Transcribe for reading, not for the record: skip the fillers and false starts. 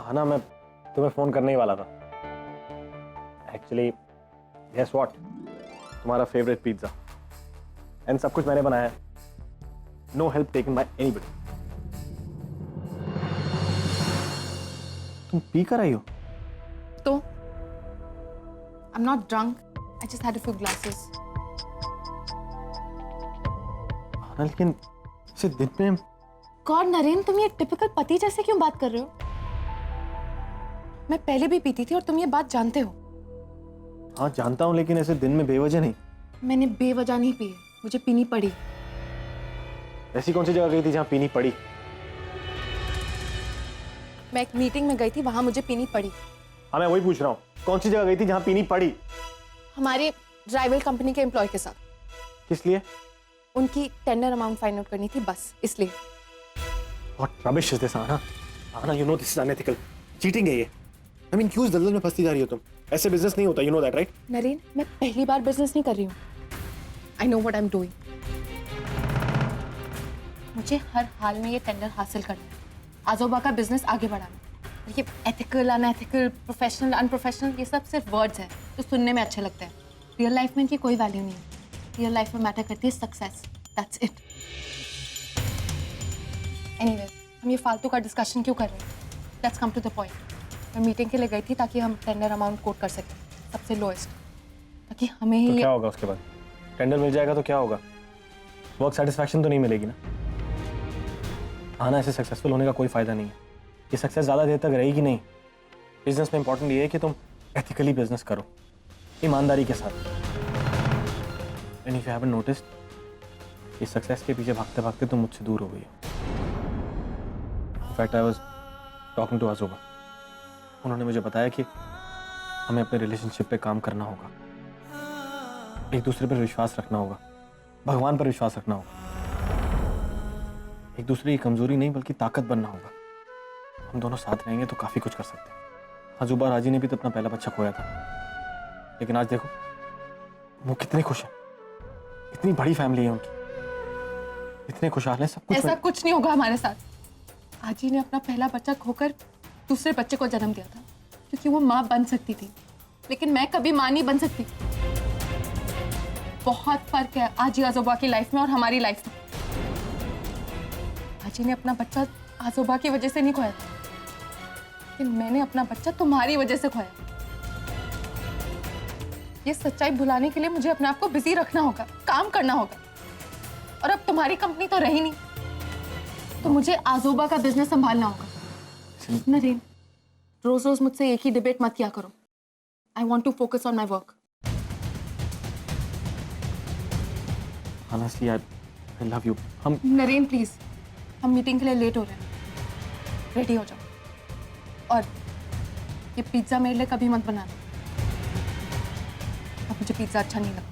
हाँ ना, मैं तुम्हें फोन करने ही वाला था। एक्चुअली गेस व्हाट, तुम्हारा फेवरेट पिज्जा एंड सब कुछ मैंने बनाया है। No help taken by anybody. तुम पी कर आई हो? तो I'm not drunk. I just had a few glasses. हाँ, लेकिन इसे दिन में। गॉड नरेन, तुम ये टिपिकल पति जैसे क्यों बात कर रहे हो? मैं पहले भी पीती थी और तुम ये बात जानते हो। हाँ जानता हूँ, लेकिन ऐसे दिन में बेवजह नहीं। मैंने बेवजह नहीं पी है, मुझे पीनी पड़ी। ऐसी कौन सी जगह गई थी जहाँ पीनी पड़ी? मैं एक मीटिंग में गई थी, वहां मुझे पीनी पड़ी। हाँ मैं वही पूछ रहा हूँ, कौन सी जगह गई थी जहाँ पीनी पड़ी? हमारी राइवल कंपनी के एम्प्लॉय के साथ। किस लिए? उनकी टेंडर अमाउंट फाइंड आउट करनी थी, बस इसलिए। What rubbish is this, Anna? Anna, you know this is unethical. Cheating है ये। I mean, क्यों इस दलदल में फंसती जा रही हो तुम? ऐसे बिजनेस नहीं होता, you know that, right? Naren, मैं पहली बार बिजनेस नहीं कर रही हूँ। I know what I'm doing. मुझे हर हाल में ये टेंडर हासिल करना है, आजोबा का बिजनेस आगे बढ़ाना। ये एथिकल, अनएथिकल, प्रोफेशनल, अनप्रोफेशनल, ये सब सिर्फ वर्ड्स हैं जो सुनने में अच्छे लगते हैं। रियल लाइफ में इनकी कोई वैल्यू नहीं है। रियल लाइफ में मैटर करती है सक्सेस। That's it. एनीवे, हम ये फालतू का डिस्कशन क्यों कर रहे हैं? Let's come to the point. मैं मीटिंग के लिए गई थी ताकि हम टेंडर अमाउंट कोट कर सकें, सबसे लोएस्ट, ताकि हमें ही। तो क्या होगा उसके बाद? टेंडर मिल जाएगा तो क्या होगा? वर्क सेटिस्फैक्शन तो नहीं मिलेगी ना? आना, ऐसे सक्सेसफुल होने का कोई फायदा नहीं है। ये सक्सेस ज़्यादा देर तक रहेगी नहीं। बिजनेस में इंपॉर्टेंट ये है कि तुम एथिकली बिजनेस करो, ईमानदारी के साथ। And if you haven't noticed, इस सक्सेस के पीछे भागते भागते तुम मुझसे दूर हो गई हो। In fact I was talking to आजोबा। उन्होंने मुझे बताया कि हमें अपने रिलेशनशिप पे काम करना होगा, एक दूसरे पर विश्वास रखना होगा, भगवान पर विश्वास रखना होगा, एक दूसरे की कमजोरी नहीं बल्कि ताकत बनना होगा। हम दोनों साथ रहेंगे तो काफी कुछ कर सकते हैं। आजोबा राजी ने भी तो अपना पहला बच्चा खोया था, लेकिन आज देखो वो कितने खुश हैं। इतनी बड़ी फैमिली है उनकी, इतने खुशहाल हैं, सब कुछ। ऐसा कुछ नहीं होगा हमारे साथ। आजी ने अपना पहला बच्चा खोकर दूसरे बच्चे को जन्म दिया था क्योंकि वो माँ बन सकती थी, लेकिन मैं कभी माँ नहीं बन सकती। बहुत फर्क है आजी आजोबा की लाइफ में और हमारी लाइफ में। आजी ने अपना बच्चा आजोबा की वजह से नहीं खोया था, लेकिन मैंने अपना बच्चा तुम्हारी वजह से खोया। ये सच्चाई भुलाने के लिए मुझे अपने आप को बिजी रखना होगा, काम करना होगा। और अब तुम्हारी कंपनी तो रही नहीं, तो मुझे आजोबा का बिजनेस संभालना होगा। नरेन, रोज रोज मुझसे एक ही डिबेट मत किया करो। I want to focus on my work. Honestly, I love you. हम नरेन प्लीज, हम मीटिंग के लिए लेट हो रहे हैं, रेडी हो जाओ। और ये पिज्जा मेरे लिए कभी मत बनाना, अब मुझे पिज्जा अच्छा नहीं लगता।